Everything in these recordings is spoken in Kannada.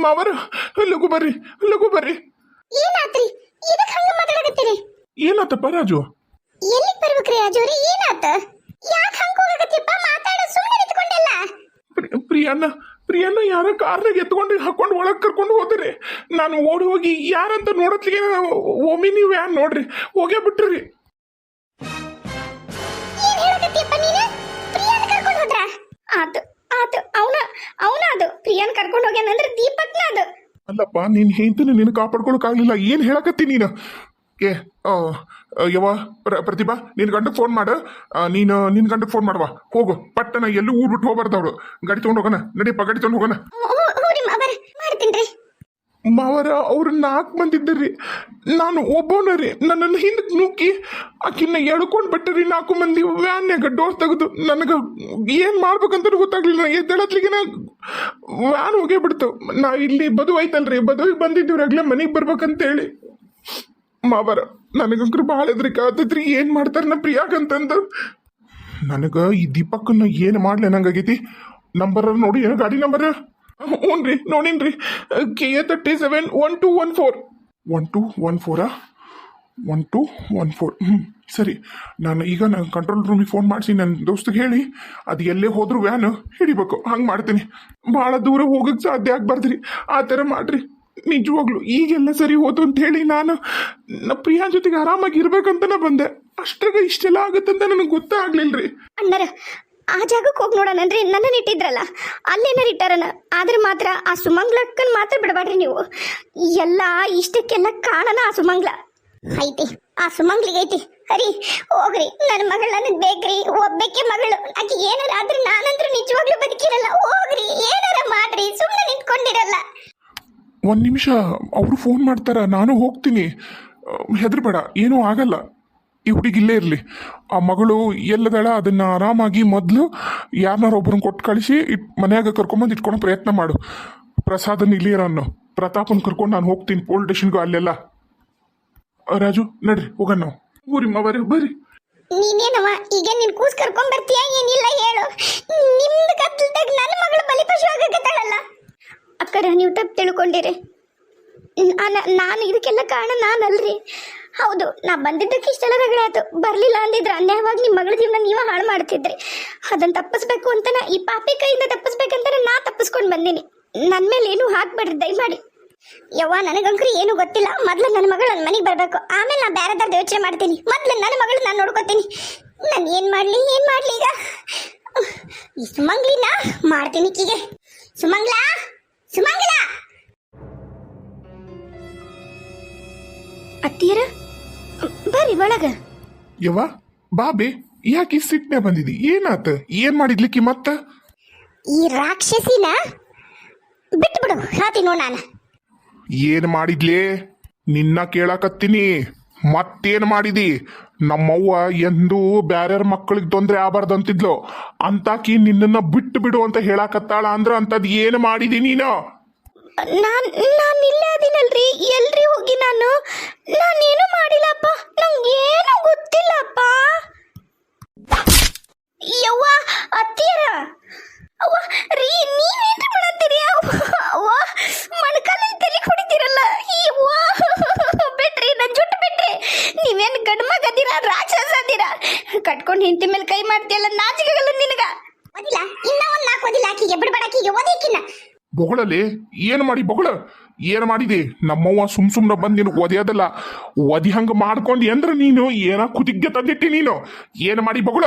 ಮಾವರ ಲಘು ಬರ್ರಿ ಲಘು ಬರ್ರಿ. ಏನಾತ್ರಿ? ಇದಕ್ಕೆ ಹಂಗ ಮಾತಾಡಕತ್ತೀರಿ? ಏನಾತಪ್ಪ ರಾಜು? ಎಲ್ಲಿ ಬರ್ಬೇಕ್ರಿ ರಾಜೋರಿ? ಏನಾತ? ಯಾಕೆ ಹಂಗ ಹೋಗಕತ್ತೀಪ್ಪ? ಮಾತಾಡ, ಸುಮ್ಮನೆ ನಿಂತ್ಕೊಂಡಲ್ಲ. ಪ್ರಿಯನ್ನ ಯಾರ ಕಾರ್ನಾಗ ಎತ್ಕೊಂಡು ಹಾಕೊಂಡು ಒಳಗೆ ಕರ್ಕೊಂಡು ಹೋದ್ರಿ. ನಾನು ಓಡಿ ಹೋಗಿ ಯಾರಂತ ನೋಡತ್ಲಿಗೆ ಒಮ್ಮೆ ವ್ಯಾನ್ ನೋಡ್ರಿ ಹೋಗೇ ಬಿಟ್ರಿ. ಏನ್ ಹೇಳಕತ್ತೀಪ್ಪ ನೀನು? ಪ್ರಿಯಾನ್ ಕರ್ಕೊಂಡು ಹೋದ್ರ? ಆತು ಆತು, ಅವನ ಅದು ಪ್ರಿಯಾನ್ ಕರ್ಕೊಂಡು ಹೋಗ್ಯಾನಂದ್ರೆ ದೀಪಕ್ನ ಅದು. ಅಲ್ಲಪ್ಪ, ನೀನ್ ಹೆಂಡತಿನ ನೀನು ಕಾಪಾಡ್ಕೊಳಕ್ಕಾಗ್ಲಿಲ್ಲ. ಏನ್ ಹೇಳಕತ್ತಿ ನೀನು? ಏ ಯವ್ವ ಪ್ರತಿಭಾ, ನಿನ್ ಗಂಡಕ್ಕೆ ಫೋನ್ ಮಾಡು. ನೀನು ನಿನ್ ಗಂಡಕ್ಕೆ ಫೋನ್ ಮಾಡುವ. ಹೋಗು ಪಟ್ಟನ, ಎಲ್ಲೂ ಊರ್ ಬಿಟ್ಟು ಹೋಗ್ಬಾರ್ದವಳು. ಗಾಡಿ ತಗೊಂಡು ಹೋಗೋಣ, ನಡಿಯಪ್ಪ ಗಾಡಿ ತಗೊಂಡು ಹೋಗೋಣ. ಮಾಡ್ತೀನಿ ಮಾವರ ಅವ್ರು 4 ಮಂದಿ ಇದ್ದರ್ರಿ, ನಾನು ಒಬ್ಬವನರಿ. ನನ್ನನ್ನು ಹಿಂದಕ್ಕೆ ನೂಕಿ ಆಕಿನ್ನ ಎಳ್ಕೊಂಡ್ ಬಿಟ್ಟರಿ 4 ಮಂದಿ. ವ್ಯಾನ್ಯಾಗ ಡೋರ್ ತೆಗೆದು ನನಗೆ ಏನ್ ಮಾಡ್ಬೇಕಂತ ಗೊತ್ತಾಗ್ಲಿಲ್ಲ. ಎದ್ದೇಳತ್ಲಿಗೆ ವ್ಯಾನ್ ಹೋಗೇ ಬಿಡ್ತು. ನಾ ಇಲ್ಲಿ ಬದು ಐತಲ್ರಿ, ಬದುವಿಗೆ ಬಂದಿದ್ದೀವ್ರಿ ಆಗ್ಲೇ ಮನೆಗೆ ಬರ್ಬೇಕಂತೇಳಿ. ಮಾವರ ನನಗಂಕ್ರು ಭಾಳ ಹೆದ್ರಿಕೆ ಆತೈತ್ರಿ. ಏನ್ ಮಾಡ್ತಾರ ನಾ ಪ್ರಿಯಾಗಂತಂದು. ನನಗ ಈ ದೀಪಕ್ಕನ್ನ ಏನ್ ಮಾಡ್ಲಿ ನಂಗಾಗೈತಿ. ನಂಬರ್ ನೋಡಿ, ಏನೋ ಗಾಡಿ ನಂಬರ್. ಹ್ಞೂ ರೀ, ನೋಡಿನ್ರಿ. KA 37 1214. 1214 1214. ಸರಿ, ನಾನು ಈಗ ನನ್ನ ಕಂಟ್ರೋಲ್ ರೂಮಿಗೆ ಫೋನ್ ಮಾಡಿಸಿ ನನ್ನ ದೋಸ್ತಿಗೆ ಹೇಳಿ ಅದು ಎಲ್ಲೇ ಹೋದ್ರು ವ್ಯಾನ್ ಹಿಡಿಬೇಕು. ಹಂಗೆ ಮಾಡ್ತೀನಿ. ಭಾಳ ದೂರ ಹೋಗಕ್ಕೆ ಸಾಧ್ಯ ಆಗ್ಬಾರ್ದ್ರಿ. ಆ ಥರ ಮಾಡ್ರಿ. ನಿಜವಾಗ್ಲು ಈಗೆಲ್ಲ ಸರಿ ಹೋತು ಅಂತ ಹೇಳಿ ನಾನು ಪ್ರಿಯಾ ಜೊತೆಗೆ ಆರಾಮಾಗಿ ಇರ್ಬೇಕಂತನ ಬಂದೆ. ಅಷ್ಟ್ರಾಗ ಇಷ್ಟೆಲ್ಲ ಆಗುತ್ತಂತ ನನಗೆ ಗೊತ್ತಾಗ್ಲಿಲ್ರಿ. ಅಣ್ಣರ ಆ ಜಾಗಕ್ಕೆ ಹೋಗಿ ನೋಡೋಣನ್ರಿ. ನನ್ನನ್ನು ಇಟ್ಟಿದ್ರಲ್ಲ ಅಲ್ಲೇನಾರು ಇಟ್ಟಾರನ. ಆದ್ರೆ ಮಾತ್ರ ಆ ಸುಮಂಗ್ಲಕ್ಕನ್ ಮಾತ್ರ ಬಿಡಬೇಡ್ರಿ ನೀವು. ಎಲ್ಲ ಇಷ್ಟಕ್ಕೆಲ್ಲ ಕಾರಣ ಆ ಸುಮಂಗ್ಲ ಐತಿ. ಆ ಸುಮಂಗ್ಲಿಗೆ ಐತಿ. ಹರಿ ಹೋಗ್ರಿ, ನನ್ನ ಮಗಳು ನನಗೆ ಬೇಕ್ರಿ. ಒಬ್ಬಕ್ಕೆ ಮಗಳು, ಆಕೆ ಏನಾರ ಆದ್ರೆ ನಾನಂದ್ರೂ ನಿಜವಾಗ್ಲೂ ಬದುಕಿರಲ್ಲ. ಹೋಗ್ರಿ, ಏನಾರ ಮಾಡ್ರಿ, ಸುಮ್ಮನೆ ನಿಂತ್ಕೊಂಡಿರಲ್ಲ. 1 ನಿಮಿಷ, ಅವರು ಫೋನ್ ಮಾಡ್ತಾರ, ನಾನು ಹೋಗ್ತೀನಿ. ಹೆದರ್ಬೇಡ, ಏನೂ ಆಗಲ್ಲ. ಈ ಹುಡುಗಿ ಇಲ್ಲೇ ಇರಲಿ. ಆ ಮಗಳು ಎಲ್ಲದಳ ಅದನ್ನ ಆರಾಮಾಗಿ ಮೊದಲು ಯಾರನ್ನಾರ ಒಬ್ಬರನ್ನ ಕೊಟ್ಟು ಕಳಿಸಿ ಮನ್ಯಾಗ ಕರ್ಕೊಂಬಂದು ಇಟ್ಕೊಳೋ ಪ್ರಯತ್ನ ಮಾಡು. ಪ್ರಸಾದನ್ ಇಲ್ಲಿ ಇರೋನು, ಪ್ರತಾಪನ್ ಕರ್ಕೊಂಡು ನಾನು ಹೋಗ್ತೀನಿ ಪೊಲೀಸ್ ಸ್ಟೇಷನ್ಗೂ. ಅಲ್ಲೆಲ್ಲ ರಾಜು ನಡ್ರಿ ಹೋಗೋಣ ನಾವು. ಊರಿಮ್ಮ ಬರ್ರಿ. ನೀನೇನವ ಈಗ ನಿನ್ ಕೂಸ್ ಕರ್ಕೊಂಡ್ ಬರ್ತೀಯ? ಏನಿಲ್ಲ ಹೇಳು. ನಿಮ್ದು ಕತ್ಲದಾಗ ನನ್ನ ಮಗಳು ಬಲಿಪಶು ಆಗಕತ್ತಾಳಲ್ಲ. ಅಕ್ಕರ ನೀವು ತಪ್ಪು ತಿಳ್ಕೊಂಡಿರಿ. ನಾನು ಇದಕ್ಕೆಲ್ಲ ಕಾರಣ ನಾನಲ್ರಿ. ಹೌದು, ನಾ ಬಂದಿದ್ದಕ್ಕೆ ಇಷ್ಟೆಲ್ಲ ರಗಡೆ ಆಯ್ತು. ಬರ್ಲಿಲ್ಲ ಅಂದಿದ್ರೆ ಅನ್ಯಾಯವಾಗಿ ನಿಮ್ಮ ಮಗಳ ಜೀವನ ನೀವೇ ಹಾಳು ಮಾಡ್ತಿದ್ರಿ. ಅದನ್ನ ತಪ್ಪಿಸ್ಬೇಕು ಅಂತ ಈ ಪಾಪಿ ಕೈಯಿಂದ ತಪ್ಪಿಸ್ಬೇಕಂತ ನಾ ತಪ್ಪಿಸ್ಕೊಂಡು ಬಂದೀನಿ. ನನ್ನ ಮೇಲೆ ಏನು ಹಾಕ್ಬೇಡ್ರಿ ದಯಮಾಡಿ. ಯವ್ವ, ನನಗಂಕ್ರಿ ಏನು ಗೊತ್ತಿಲ್ಲ. ಮೊದ್ಲು ನನ್ನ ಮಗಳು ನನ್ನ ಮನೆಗೆ ಬರ್ಬೇಕು, ಆಮೇಲೆ ನಾ ಬೇರೆದಾರ್ದು ಯೋಚನೆ ಮಾಡ್ತೀನಿ. ಮೊದ್ಲು ನನ್ನ ಮಗಳು ನಾನು ನೋಡ್ಕೋತೀನಿ. ನಾನು ಏನ್ ಮಾಡ್ಲಿ ಈಗ? ಈ ಸುಮಂಗ್ಲಿನ ಮಾಡ್ತೀನಿ ಕೀಗೆ. ಸುಮಂಗ್ಲ ಅತ್ತೀರ ಬರ್ರಿ ಒಳಗ. ಯವ್ವ ಬಾಬೆ, ಯಾಕೆ ಸಿಟ್ನೆ ಬಂದಿದಿ? ಏನಾತ? ಏನ್ ಮಾಡಿದ್ಲಿಕ್ಕಿ ಮತ್ತ? ಈ ರಾಕ್ಷಸಿನ ಬಿಟ್ಬಿಡು, ಹೇಳ್ತೀನಿ ನೋಡ್ ನಾನು. ಏನ್ ಮಾಡಿದ್ಲೇ? ನಿನ್ನ ಕೇಳಕತ್ತೀನಿ. ಮತ್ತೇನ್ ಮಾಡಿದಿ? ನಮ್ಮವ್ವ ಎಂದೂ ಬ್ಯಾರ್ಯಾರ ಮಕ್ಕಳಿಗೆ ತೊಂದ್ರೆ ಆಗಬಾರ್ದಂತಿದ್ಲು. ಅಂತಾಕಿ ನಿನ್ನನ್ನ ಬಿಟ್ಟು ಬಿಡು ಅಂತ ಹೇಳಕತ್ತಾಳ ಅಂದ್ರ ಅಂತದ್ ಏನ್ ಮಾಡಿದಿ ನೀನು? ನಾನು ಇಲ್ಲೇ ಅದೀನಲ್ರಿ. ಎಲ್ರಿ ಹೋಗಿ ನಾನೇನು ಮಾಡಿಲ್ಲಪ್ಪ. ನಂಗೇನು ಗೊತ್ತಿಲ್ಲಪ್ಪ. ಯವ್ವ ಅತ್ತಿಯರ, ಅವ್ವ ರೀ, ನೀವೇನ್ರಿ ಮಾಡತ್ತೀರಿ? ಅವ್ವ ಮಣಕಾಲಲ್ಲಿ ತಲೆ ಹೊಡಿತೀರಲ್ಲ. ಯವ್ವ ಬಿಟ್ರಿ, ನನ್ನ ಜುಟ್ಟು ಬಿಟ್ರಿ. ನೀವೇನು ಗಂಡು ಮಗ ಅದೀರಾ? ರಾಕ್ಷಸ ಅದೀರಾ? ಕಟ್ಕೊಂಡು ಹೆಂಡತಿ ಮೇಲೆ ಕೈ ಮಾಡ್ತೀಯಲ್ಲ, ನಾಚಿಕೆಗಲ್ಲ ನಿನಗ. ಓದಿಲ್ಲ, ಇನ್ನ ಒಂದು 4 ಓದಿಲ್ಲ. ಆಕಿಗೆ ಬಿಡ್ಬೇಡ, ಆಕಿಗೆ ಓದಿಕ್ಕಿನ್ನ ಬೊಗಳಲೆ. ಏನು ಮಾಡಿ ಬೊಗಳ? ಏನು ಮಾಡಿದೆ? ನಮ್ಮವ್ವ ಸುಮ್ನ ಬಂದು ನೀನು ಒದೆಯೋದಲ್ಲ, ಒದಿ ಹಂಗ ಮಾಡ್ಕೊಂಡು ಎಂದ್ರ ನೀನು ಏನ ಕುದಿಗ್ಗೆ ತಂದಿಟ್ಟಿ ನೀನು. ಏನು ಮಾಡಿ ಬೊಗಳ?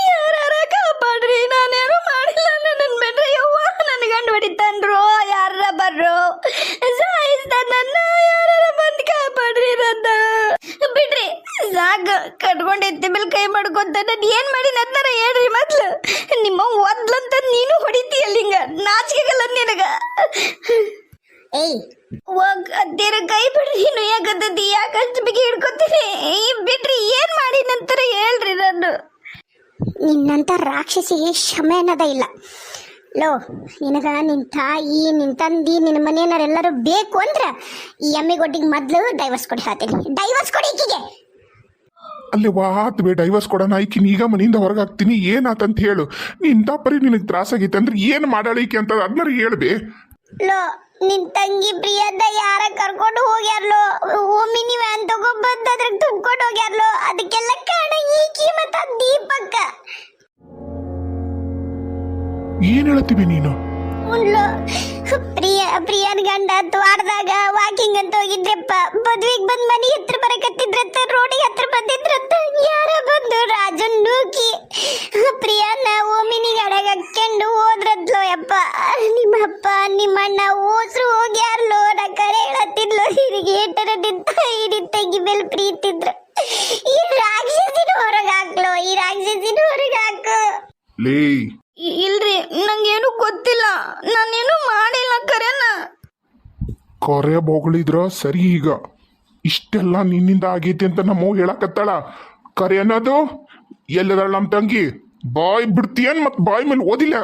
ಯಾರ ಕಾಪಾಡ್ರಿ, ನಾನೇನು ಮಾಡಿಲ್ಲ. ನನ್ನ ಬಿಡ್ರಿ ಯವ್ವ. ನನ್ನ ಗಂಡು ಹೊಡಿತಾನ್ರು, ಯಾರ ಬರ್ರು ಸಾಯಿಸ್ದ ನನ್ನ. ಯಾರ ಬಂದು ಕಾಪಾಡ್ರಿ ನನ್ನ. ಬಿಡ್ರಿ ಸಾಕ. ಕಟ್ಕೊಂಡು ಎತ್ತಿ ಮೇಲೆ ಕೈ ಮಾಡ್ಕೊಂತ ನಾನು ಏನ್ ಮಾಡಿ ನನ್ನರ ಹೇಳ್ರಿ. ಮೊದ್ಲು ನಿಮ್ಮ ಒದ್ಲಂತ ನೀನು ಹೊಡಿತೀಯಲ್ಲ, ಹಿಂಗ ನಾಚಿಕೆಗಲ್ಲ ನಿನಗ. ಏಯ್ ಅದೇರ ಕೈ ಬಿಡ್ರಿ. ನೀನು ಯಾಕಂತದ್ದಿ? ಯಾಕಷ್ಟು ಬಿಗಿ ಹಿಡ್ಕೊತೀನಿ? ಬಿಡ್ರಿ, ಏನ್ ಮಾಡಿ ನಂತರ ಹೇಳ್ರಿ. ನಾನು ನಿನ್ನಂತ ರಾಕ್ಷಸಿಗೆ ಕ್ಷಮೆ ಅನ್ನೋದ ಇಲ್ಲ. ಲೋ, ನಿನಗ ನಿನ್ ತಾಯಿ, ನಿನ್ ತಂದಿ, ನಿನ್ನ ಮನೆಯವರೆಲ್ಲರೂ ಬೇಕು ಅಂದ್ರ ಈ ಎಮ್ಮೆಗೊಡ್ಡಿಗೆ ಮೊದ್ಲು ಡೈವರ್ಸ್ ಕೊಡಿ. ಹೇಳ್ತೀನಿ, ಡೈವರ್ಸ್ ಕೊಡಿ ಈಕಿಗೆ. ಅಲ್ಲಿ ವಾತ್ ಬೇ ಡೈವರ್ಸ್ ಕೊಡೋಣ. ಈಕಿನ ಈಗ ಮನೆಯಿಂದ ಹೊರಗಾಗ್ತೀನಿ. ಏನಾತಂತ ಹೇಳು. ನಿಂತ ಪರಿ ನಿನಗೆ ತ್ರಾಸಾಗೈತೆ ಅಂದ್ರೆ ಏನು ಮಾಡಾಳಿಕೆ ಅಂತ ಅದನ್ನ ಹೇಳ್ಬೇ. ಲೋ, ನಿನ್ ತಂಗಿ ಪ್ರಿಯದ ಯಾರ ಕರ್ಕೊಂಡು ಹೋಗ್ಯಾರ್ಲೋ ಮಿನಿ ವ್ಯಾನ್ ತಗೊಂಡ್ಬಂದು ಅದ್ರಾಗ ತುಂಬ್ಕೊಂಡು ಹೋಗ್ಯಾರ್ಲೋ ಅದಕ್ಕೆಲ್ಲ ಕಾರಣ ಈಕಿ ಮತ್ತ ದೀಪಕ್ಕ. ಏನ್ ಹೇಳ್ತೀವಿ ನೀನು? ಉಂಡ್ಲು ಪ್ರಿಯನ್ ಗಂಡ ದ್ವಾರದಾಗ ವಾಕಿಂಗ್ ಅಂತ ಹೋಗಿದ್ರಪ್ಪ. ಮದ್ವಿಗ್ ಬಂದ್ ಮನಿ ಹತ್ರ ಬರಕತ್ತಿದ್ರತ್ತ, ರೋಡಿಗೆ ಹತ್ರ ಬಂದಿದ್ರತ್ತ. ಯಾರ ಬಂದು ರಾಜನ್ ನೂಕಿ ಪ್ರಿಯನ್ನ ಓಮಿನಿ ಗಡಗ ಹಾಕೊಂಡು ಹೋದ್ರದ್ಲೋ ಯಪ್ಪ. ನಿಮ್ಮಪ್ಪ ನಿಮ್ಮಣ್ಣ ಓಸ್ರು ಹೋಗ್ಯಾರ್ಲೋ. ನಾ ಕರೆ ಹೇಳತ್ತಿದ್ಲು ಹಿರಿಗೆ ಏಟರ ಹಿಡಿ ತಂಗಿ ಮೇಲೆ ಪ್ರೀತಿದ್ರು. ಈ ರಾಕ್ಷಸಿನ ಹೊರಗೆ ಹಾಕ್ಲೋ, ಈ ರಾಕ್ಷಸಿನ ಹೊರಗೆ ಹಾಕು. ಲೇ ಇಲ್ರಿ, ನಂಗೇನು ಗೊತ್ತಿಲ್ಲ, ನಾನೇನು ಮಾಡಿಲ್ಲ ಕರೆನ. ಕೊರೆ ಬೊಗಳಿದ್ರ ಸರಿ. ಈಗ ಇಷ್ಟೆಲ್ಲ ನಿನ್ನಿಂದ ಆಗೈತಿ ಅಂತ ನಮ್ಮವ್ ಹೇಳಕತ್ತಾಳ. ಕರೆ ಅನ್ನೋದು ಎಲ್ಲದಾಳ ನಮ್ ತಂಗಿ? ಬಾಯ್ ಬಿಡ್ತೀಯನ್ ಮತ್ ಬಾಯ್ ಮೇಲೆ ಓದಿಲ್ಲ.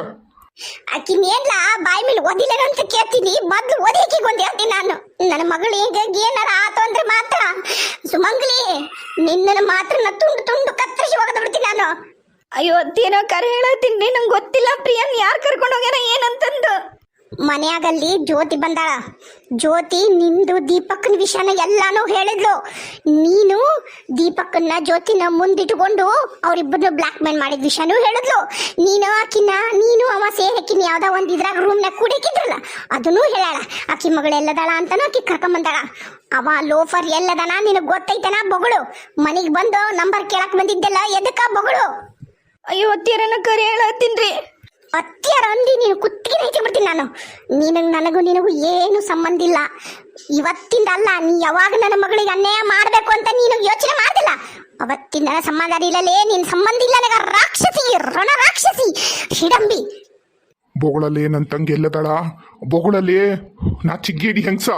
ಆಕಿನೇನ್ಲ ಬಾಯಿ ಮೇಲೆ ಓದಿಲ್ಲ ಅಂತ ಕೇಳ್ತೀನಿ. ಮೊದ್ಲು ಓದಿಯಾಕಿಗೆ ಒಂದು ಹೇಳ್ತೀನಿ ನಾನು. ನನ್ನ ಮಗಳು ಈಗ ಏನಾರ ಆತು ಅಂದ್ರೆ ಮಾತ್ರ ಸುಮಂಗಲಿ ನಿನ್ನನ್ನು ಮಾತ್ರ ನಾ ತುಂಡು ತುಂಡು ಕತ್ತರಿಸಿ ಹೋಗದ ಬಿಡ್ತೀನಿ ನಾನು. ಅಯ್ಯೋ ಅತ್ತೇನೋ ಕರೆ ಹೇಳತ್ತೀನಿ, ನಂಗೆ ಗೊತ್ತಿಲ್ಲ ಪ್ರಿಯನ್ ಯಾರು ಕರ್ಕೊಂಡು ಹೋಗ್ಯಾರ ಏನಂತಂದು. ಮನೆಯಾಗಲ್ಲಿ ಜ್ಯೋತಿ ಬಂದಾಳ. ಜ್ಯೋತಿ ನಿಂದು ದೀಪಕ್ಕನ ವಿಷಯನ ಎಲ್ಲಾನು ಹೇಳಿದ್ಲು. ನೀನು ದೀಪಕ್ಕನ್ನ ಜ್ಯೋತಿನ ಮುಂದಿಟ್ಟುಕೊಂಡು ಅವರಿಬ್ಬರನ್ನು ಬ್ಲಾಕ್ ಮೇಲ್ ಮಾಡಿದ ವಿಷಯನೂ ಹೇಳಿದ್ಲು. ನೀನು ಅವ ಸೇರಕಿನ ಯಾವ್ದೋ ಒಂದು ಇದ್ರಾಗ ರೂಮ್ನಾಗ ಕೂಡಿಕಿದ್ರಲ್ಲ ಅದನ್ನೂ ಹೇಳಾಳ. ಆಕಿ ಮಗಳು ಎಲ್ಲದಾಳ ಅಂತಾನು ಆಕಿ ಕರ್ಕೊಂಬಂದಾಳ. ಅವ ಲೋಫರ್ ಎಲ್ಲದನ ನಿನಗೆ ಗೊತ್ತೈತನ ಬೊಗಳು. ಮನೆಗೆ ಬಂದು ನಂಬರ್ ಕೇಳಕ್ ಬಂದಿದ್ದೆಲ್ಲ ಎದಕ್ಕ ಬೊಗಳು. ಅಯ್ಯೋ ಅತ್ತಿಯರನ್ನ ಕರೆ ಹೇಳತ್ತೀನ್ರಿ. ಅತ್ತಿಯರ ಅಂದಿ ನೀನು ಕುತ್ತಿಗೆ ಹೆಚ್ಚಿ ಬಿಡ್ತೀನಿ ನಾನು. ನನಗೂ ಏನು ಸಂಬಂಧ ಇಲ್ಲ. ಇವತ್ತಿಂದ ಅಲ್ಲ, ನೀ ಯಾವಾಗ ನನ್ನ ಮಗಳಿಗೆ ಅನ್ಯಾಯ ಮಾಡಬೇಕು ಅಂತ ನೀನು ಯೋಚನೆ ಮಾಡ್ತಿಲ್ಲ ಅವತ್ತಿಂದ ಸಂಬಂಧ ಇಲ್ಲಲೇ. ನಿನ್ ಸಂಬಂಧ ಇಲ್ಲ. ನನಗ ರಾಕ್ಷಸಿ, ರಣ ರಾಕ್ಷಸಿ, ಹಿಡಂಬಿ. ಬೊಗಳಲ್ಲೇ ನನ್ನ ತಂಗಿ ಎಲ್ಲದಾಳ? ಬೊಗಳಲ್ಲೇ ನಾ ಚಿಗ್ಗೇಡಿ ಹೆಂಗ್ಸ.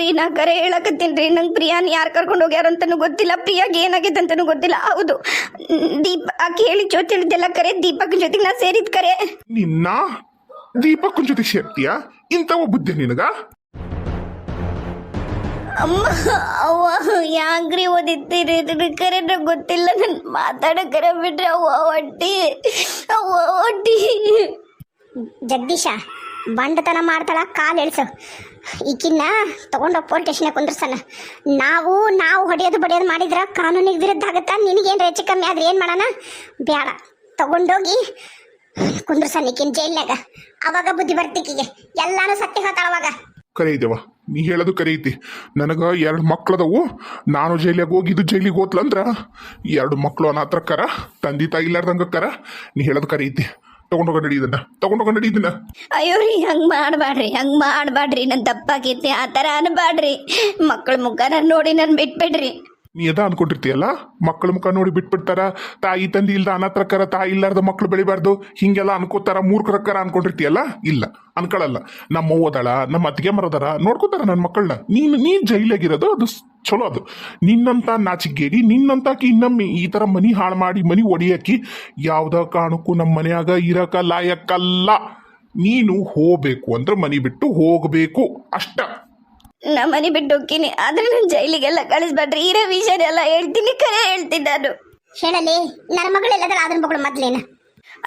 ರೀ ನಾ ಕರೆ ಹೇಳಕತ್ತೀನಿ. ನಂಗೆ ಪ್ರಿಯಾನ್ ಯಾರು ಕರ್ಕೊಂಡು ಹೋಗ್ಯಾರ ಅಂತಾನು ಗೊತ್ತಿಲ್ಲ, ಪ್ರಿಯಾಗೆ ಏನಾಗೈತೆ ಅಂತಾನು ಗೊತ್ತಿಲ್ಲ. ಹೌದು, ದೀಪ ಆಕೆ ಹೇಳಿ ಜೊತೆ ಹೇಳಿದ್ದೆಲ್ಲ ಕರೆ. ದೀಪಕ್ ಜೊತೆಗೆ ನಾ ಸೇರಿದ್ ಕರೆ. ನಿನ್ನ ದೀಪಕ್ಕನ ಜೊತೆ ಸೇರ್ತೀಯ? ಇಂಥವ ಬುದ್ಧಿ ನಿನಗ? ಅಮ್ಮ ಅವ್ವ ಯಾಕ್ರಿ ಓದಿತ್ತೀರಿ ಕರೆ? ನಂಗೆ ಗೊತ್ತಿಲ್ಲ. ನನ್ ಮಾತಾಡೋ ಕರೆ ಬಿಟ್ರೆ ಅವ್ವ ಹೊಟ್ಟಿ. ಜಗದೀಶ ಬಂಡತನ ಮಾಡ್ತಾಳ, ಕಾಲು ಎಳ್ಸು. ಈಕಿನ್ನ ತಗೊಂಡೋಗಿ ಪೊಲೀಸ್ ಸ್ಟೇಷನ್ಗೆ ಕುಂದ್ರಸನ. ನಾವು ಹೊಡೆಯೋದು ಬಡಿಯೋದು ಮಾಡಿದ್ರ ಕಾನೂನಿಗೆ ವಿರುದ್ಧ ಆಗತ್ತಾ? ನಿನಗೇನು ಹೆಚ್ಚು ಕಮ್ಮಿ ಆದ್ರೆ ಏನು ಮಾಡೋಣ? ಬೇಡ, ತಗೊಂಡೋಗಿ ಕುಂದ್ರಸನ ಈಕಿನ ಜೈಲ್ನಾಗ. ಅವಾಗ ಬುದ್ಧಿ ಬರ್ತಿಕ್ಕಿಗೆ ಎಲ್ಲಾನು ಸತ್ಯ ಹೇಳ್ತಾಳ ಅವಾಗ. ಕರೆ ಇದೇವ, ನೀ ಹೇಳೋದು ಕರೆ ಐತಿ. ನನಗ 2 ಮಕ್ಳದವು. ನಾನು ಜೈಲಿಗೆ ಹೋಗಿದ್ದು ಜೈಲಿಗೆ ಹೋತ್ಲಂದ್ರ 2 ಮಕ್ಳು ಅನಾತ್ರ ಕರ, ತಂದೆ ತಾಯಿ ಇಲ್ಲಾರ್ದಂಗ ಕರ. ನೀ ಹೇಳೋದು ಕರೆ ಐತಿ. ತಗೊಂಡೋಗ ನಡೀದನ್ನ. ಅಯ್ಯೋ ರೀ, ಹಂಗೆ ಮಾಡಬೇಡ್ರಿ. ನನ್ನ ತಪ್ಪಾಗೈತಿ. ಆ ಥರ ಅನ್ಬೇಡ್ರಿ. ಮಕ್ಕಳ ಮುಖನ ನೋಡಿ ನಾನು ಬಿಟ್ಬಿಡ್ರಿ. ನೀ ಎದ ಅನ್ಕೊಂಡಿರ್ತೀಯಲ್ಲ, ಮಕ್ಕಳ ಮುಖ ನೋಡಿ ಬಿಟ್ಬಿಡ್ತಾರ. ತಾಯಿ ತಂದಿ ಇಲ್ದ ಅನಾಥರ ಕರ, ತಾಯಿ ಇಲ್ಲಾರ್ದ ಮಕ್ಳು ಬೆಳಿಬಾರ್ದು, ಹಿಂಗೆಲ್ಲ ಅನ್ಕೋತಾರ. ಮೂರ್ಖರ ಕರ ಅನ್ಕೊಂಡಿರ್ತೀಯಲ್ಲ. ಇಲ್ಲ, ಅನ್ಕೊಳಲ್ಲ. ನಮ್ಮ ಓದಾಳ, ನಮ್ಮ ಅತ್ತಿಗೆ ಮರದಾರ, ನೋಡ್ಕೋತಾರ ನನ್ನ ಮಕ್ಕಳನ್ನ. ನೀ ಜೈಲಾಗಿರೋದು ಅದು ಚಲೋ. ಅದು ನಿನ್ನಂತ ನಾಚಿಗೇಡಿ, ನಿನ್ನಂತಾಕಿ ಇನ್ನೊಮ್ಮೆ ಈ ಥರ ಮನಿ ಹಾಳು ಮಾಡಿ ಮನಿ ಒಡಿಯಾಕಿ ಯಾವ್ದ ಕಾರಣಕ್ಕೂ ನಮ್ಮ ಮನೆಯಾಗ ಇರಕ ಲಾಯಕ್ಕಲ್ಲ. ನೀನು ಹೋಗ್ಬೇಕು ಅಂದ್ರೆ ಮನಿ ಬಿಟ್ಟು ಹೋಗ್ಬೇಕು ಅಷ್ಟ. ನಾ ಮನೆ ಬಿಟ್ಟು ಹೋಗ್ತೀನಿ, ಆದ್ರೆ ನಾನು ಜೈಲಿಗೆಲ್ಲ ಕಳಿಸ್ಬೇಡ್ರಿ. ಇರೋ ವಿಷಯನೆಲ್ಲ ಹೇಳ್ತೀನಿ, ಕರೆ ಹೇಳ್ತೀನಿ ನಾನು. ಹೇಳಲಿ, ನನ್ನ ಮಗಳೆಲ್ಲದಲ್ಲ ಅದನ್ನ ಮಗಳು ಮೊದ್ಲೇನ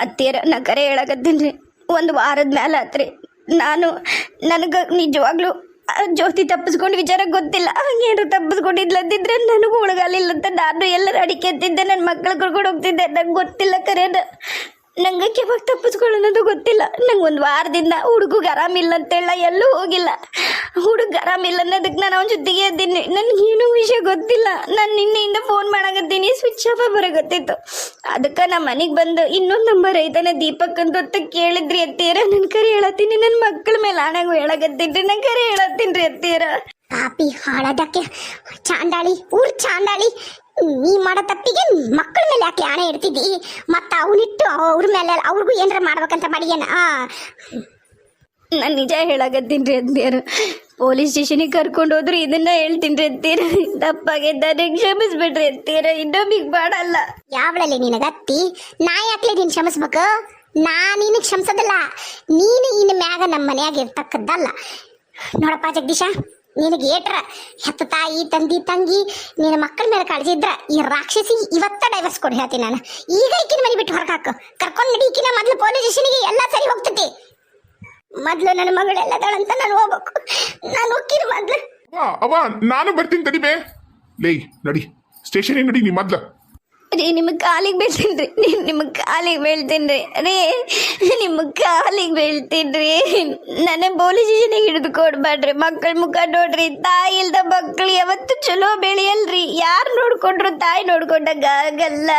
ಅತ್ತಿಯರ ನಾ ಕರೆ ಹೇಳಕತ್ತೀನಿ. 1 ವಾರದ ಮೇಲೆ ಆತ್ರಿ. ನನಗೆ ನಿಜವಾಗ್ಲೂ ಜ್ಯೋತಿ ತಪ್ಪಿಸ್ಕೊಂಡು ವಿಚಾರ ಗೊತ್ತಿಲ್ಲ. ಹಂಗೇನು ತಪ್ಪಿಸ್ಕೊಂಡಿದ್ಲಂತಿದ್ರೆ ನನಗೂ ಉಳಗಾಲಿಲ್ಲ ಅಂತ ನಾನು ಎಲ್ಲರೂ ಅಡಿಕೆ ಎತ್ತಿದ್ದೆ. ನನ್ನ ಮಕ್ಕಳು ಕರ್ಕೊಂಡು ಹೋಗ್ತಿದ್ದೆ. ನಂಗೆ ಗೊತ್ತಿಲ್ಲ ಕರೆನ. ನಂಗೆ ಯಾವಾಗ ತಪ್ಪಿಸ್ಕೊಳ್ಳೋದು ಗೊತ್ತಿಲ್ಲ. ನಂಗೆ 1 ವಾರದಿಂದ ಹುಡುಗಿಗೆ ಆರಾಮಿಲ್ಲ ಅಂತೇಳ ಎಲ್ಲೂ ಹೋಗಿಲ್ಲ. ಹುಡುಗ ಆರಾಮಿಲ್ಲ ಅನ್ನೋದಕ್ಕೆ ನಾನು ಅವನ ಜೊತೆಗೆ ಇದ್ದೀನಿ. ನನಗೇನು ವಿಷಯ ಗೊತ್ತಿಲ್ಲ. ನಾನು ನಿನ್ನೆಯಿಂದ ಫೋನ್ ಮಾಡಕತ್ತೀನಿ, ಸ್ವಿಚ್ ಆಫ್ ಬರಕತ್ತಿತ್ತು. ಅದಕ್ಕೆ ನಮ್ಮ ಮನೆಗೆ ಬಂದು ಇನ್ನೊಂದು ನಂಬರ್ ಐತಾನೆ ದೀಪಕ್ ಅಂತ ಕೇಳಿದ್ರಿ ಅತ್ತೀರ. ನನ್ನ ಕರೆ ಹೇಳತ್ತೀನಿ. ನನ್ನ ಮಕ್ಕಳ ಮೇಲೆ ಆಣಾಗೂ ಹೇಳಕತ್ತೀನಿ. ನನ್ನ ಕರೆ ಹೇಳತ್ತೀನಿ ರೀ ಅತ್ತೀರ. ಪಾಪಿ ಹಾಳದಕ್ಕೆ ಚಾಂಡಾಳಿ, ಊರ್ ಚಾಂಡಾಳಿ. ನೀ ಮಾಡೋ ತಪ್ಪಿಗೆ ಮಕ್ಕಳ ಮೇಲೆ ಯಾಕೆ ಹಣ ಇಡ್ತಿದ್ದಿ? ಮತ್ತ ಅವನಿಟ್ಟು ಅವ್ರ ಮೇಲೆ ಅವ್ರಿಗೂ ಏನಾರ ಮಾಡ್ಬೇಕಂತ ಮಾಡಿಯೇನ? ನಾನು ನಿಜ ಹೇಳಕತ್ತೀನಿ ರೀ ಅತ್ತಿಯರು. ಪೊಲೀಸ್ ಸ್ಟೇಷನಿಗೆ ಕರ್ಕೊಂಡು ಹೋದ್ರು ಇದನ್ನ ಹೇಳ್ತೀನಿ ರೀ ಅತ್ತೀರ. ತಪ್ಪಾಗಿದ್ದ ಕ್ಷಮಿಸ್ಬಿಡ್ರಿ ಅತ್ತೀರ. ಇನ್ನೊಮ್ಮಿಗೆ ಮಾಡಲ್ಲ. ಯಾವಳಲ್ಲಿ ನಿನಗತ್ತಿ? ನಾ ಯಾಕ್ಲೆ ನೀನು ಕ್ಷಮಿಸ್ಬೇಕು? ನಿನಗೆ ಕ್ಷಮಿಸೋದಲ್ಲ, ನೀನು ಇನ್ನು ಮ್ಯಾಗ ನಮ್ಮ ಮನೆಯಾಗ ಇರ್ತಕ್ಕದ್ದಲ್ಲ. ನೋಡಪ್ಪ ಜಗದೀಶ, ನಿನಗೆ ಏಟ್ರ ಹೆತ್ತ ತಾಯಿ ತಂಗಿ ನಿನ್ನ ಮಕ್ಕಳ ಮೇಲೆ ಕಾಳಜಿ ಇದ್ರ ಈ ರಾಕ್ಷಸಿ ಇವತ್ತ ಡೈವರ್ಸ್ ಕೊಡಿ ಹೇಳ್ತೀನಿ ನಾನು. ಈಗ ಈಕಿನ ಮನೆ ಬಿಟ್ಟು ಹೊರಗೆ ಹಾಕು. ಕರ್ಕೊಂಡು ನಡಿ ಈಕಿನ ಮೊದಲು ಪೊಲೀಸ್ ಸ್ಟೇಷನ್ಗೆ. ಎಲ್ಲ ಸರಿ ಹೋಗ್ತೈತಿ. ಮೊದ್ಲು ನನ್ನ ಮಗಳೆಲ್ಲದಾಳಂತ ನಾನು ಹೋಗ್ಬೇಕು. ನಾನು ಹೋಗ್ತೀನಿ ಮೊದ್ಲು. ಅವ್ವ ನಾನು ಬರ್ತೀನಿ ತಡಿಬೇ. ಲೇ ನಡಿ ಸ್ಟೇಷನಿಗೆ ನಡಿ ನೀ ಮೊದ್ಲ. ರೀ ನಿಮಗೆ ಕಾಲಿಗೆ ಬೀಳ್ತೀನಿ ರೀ, ನಿಮಗೆ ಕಾಲಿಗೆ ಬೀಳ್ತೀನಿ ರೀ ನಿಮಗೆ ಕಾಲಿಗೆ ಬೀಳ್ತೀನಿ ನನ್ನ ಪೊಲೀಸ್ ಸ್ಟೇಷನಿಗೆ ಹಿಡಿದು ಕೊಡ್ಬೇಡ್ರಿ. ಮಕ್ಕಳ ಮುಖ ನೋಡ್ರಿ, ತಾಯಿ ಇಲ್ದ ಮಕ್ಳು ಯಾವತ್ತು ಚಲೋ ಬೆಳೆಯಲ್ರಿ. ಯಾರು ನೋಡ್ಕೊಂಡ್ರು ತಾಯಿ ನೋಡ್ಕೊಂಡಾಗ ಆಗಲ್ಲ.